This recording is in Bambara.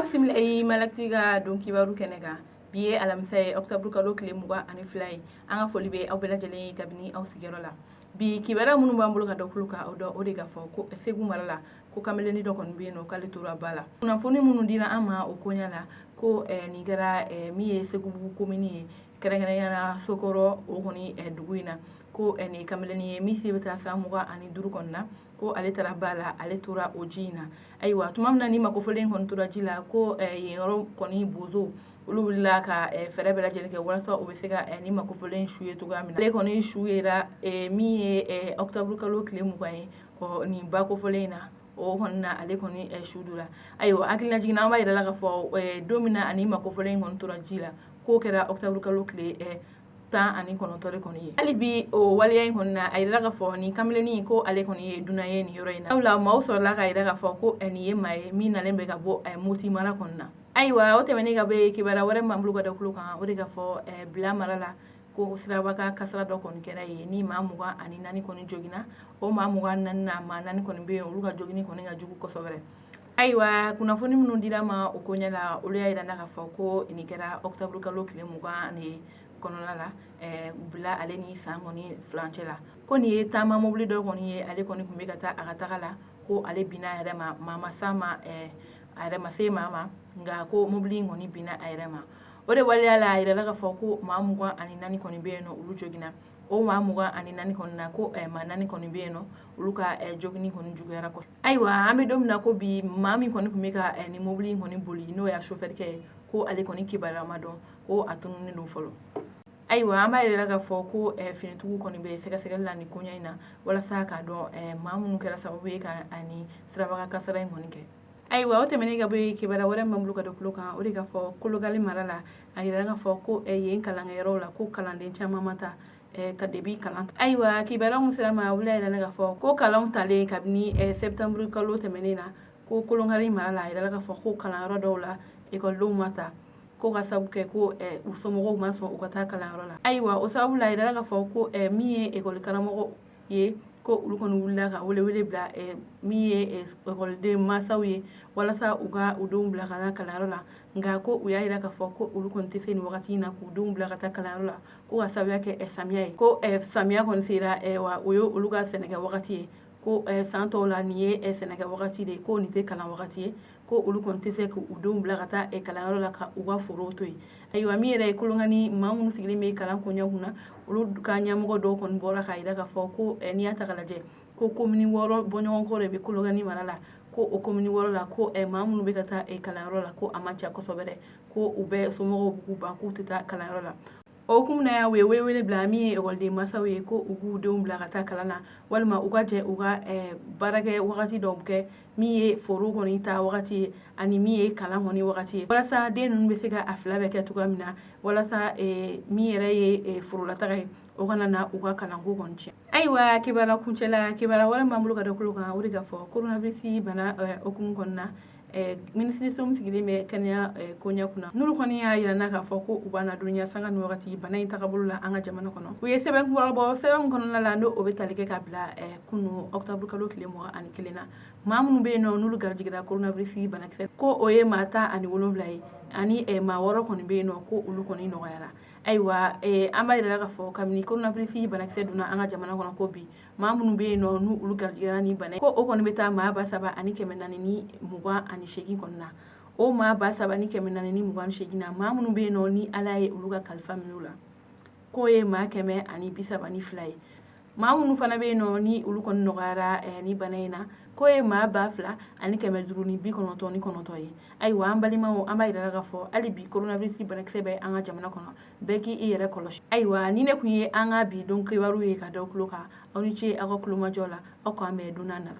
simil ay malaktiga don kibaru kenega biye alamsa octobre kalo kile muga ani filay anga foli be aw bela jelen kabini aw sigero la bi kibara munu bambulo ka dokuluka odo odiga fo ko segu marala ko kameleni do kon be no kale tura bala kuna foni munu dina ama o konyala ko ni gara mi segu ko mini kere yana sokoro o koni duguina ko ni kameleni mi sibata samuga ani duru konna ko ale tara bala ale tura ojina aywa tumamna ni makofolen kon tura jila ko yero koni bozo ulu willa ka fere bela jele ke wala so o be se ka ni makofolen shuye to gamina ale koni shuye ra mi octobre kalo kile mu kai o ni bakofolena o honna ale koni shudula aywa akilina jigina ba ira la ka fo domina ani makofolen kon tura jila ko kera octobre kalo kile tan ani konontole koni ali bi o waliya konna ay daga fo ni kamleni ko ale koni dunaye ni yoroina awla mawso la ka daga fo ko eni yemaye mi na lembe ga bo moti mara konna aywa o temene ga be kibara wore mamblu ga dokulu kan o daga fo bla marala ko siraba ka kasra do kon kera ye ni mamuga ani nani koni jogina o mamuga nanna ma nani koni be o luga jogini koni ga jugu ko sobere aywa kuna foni munu dirama o konyala o ya ida daga fo ko ni kera octobre kalo kile muga ani konona la bla ale ni sangoni flanchela ko ni tama mobile do koni ye ale koni kumbe kata akataka la ko ale bina yare mama sama are ma se mama nga ko mobile ngoni bina ayre ma ore wale ala ayre la ka foko mamuga ani nani koni be no ulu jogina o mamuga ani nani konna ko ma nani koni be no uluka jogini koni jugara ko aywa ambe domna ko bi mami koni kumbe ka ni mobile ngoni boli no ya chauffeur ke ko ale koni kibara madon ko atunu ni do folo aywa amba ila ga fo ko fini tugu koni be sega sega la ni kunya ina wala saka do mamu kera sababu ka ani siraba ka kasara ngoni ke aywa o temene ga be kibara wala mamlu ka do kloka o diga fo kologali marala ayira ga fo ko yen kalanga yero la ko kalande chama mata ka debi kalan aywa kibara muslima wala ila ga fo ko kalan tale kabni septembre kalo temene na ko kolongali marala ayira ga fo ko kalan ro do la e ko lu mata ko ka sabu ke ko usomogo maso o kata kala rola aywa o sabu la ida ka fo ko mi école karamo ye ko ulu kon wulla ka wele bla mi école de masawi wala sa uga udum bla kala rola nga ko uya ida ka fo ko ulu kon tese ni wakati na ku dum bla kata kala rola ko ka sabu ke samia ko samia kon sira wa uyo ulu ga Senegal wakati ko santo la niye Senegal wakati de ko ni te kala wakati ko ulu kon tese ko udum bla kata kala rola ka uga foroto aywa mi re kulungani mamu sigili me kala ko nyakuna ulu ka nyamugo do kon bora ka ida ka fo ko ni ata kala je ko komini woro bonyon ko re be kulungani marala ko o komini woro la ko mamu be kata kala rola ko amacha ko sobere ko ube somo ko ba ku tita kala rola o kumna ya wele blami e golde masawe ko ugu de umbla kata kalana walma uga je uga barage wakati do ke mi foro goni ta wakati ani mi kala ngoni wakati wala sa de nun be sega afla be ke tugamina wala sa mi re foro la tare o kana na uga kala ngo gonchi aywa kibara kunchela kibara wala mamulu ka dokuluka uri ga fo coronavirus bana okum konna ministre som sigile me kanya konya kuna nulu koni ya yana ka fo ko ubana dunya sanga no wakati bana intakabulu la anga jamana kono we seben ko bo seben kono la lando o betalike ka bla kunu octobre kalo kile mo ani kilena mamun be no nulu garjigira coronavirus bana kse ko oye mata ani wolonvlay ani ma woro koni be no ko ulu koni no yara aywa amba ira ka fo kamni coronavirus bana kse duna anga jamana kono ko bi mamun be no nu ulu garjigira ni bana ko o koni beta ma ba saba ani kemenani ni muga ani shegi konna o ma ba saba ni kemenani ni muga ani shegi na mamun be no ni alaye uluga kalfa minula ko ye ma keme ani bisaba ni fly mamun fana be no ni ulu kon nogara ni banaina ko ye ma ba fla ani keme duru ni bi konoto ni konoto yi aywa ambali ma o amba ira ga fo ali bi coronavirus bana ksebe anga jamana kono beki iyere kolosh aywa ni ne kunye anga bi donc waru ye ka do kloka oni che ako kluma jola ako ame dunana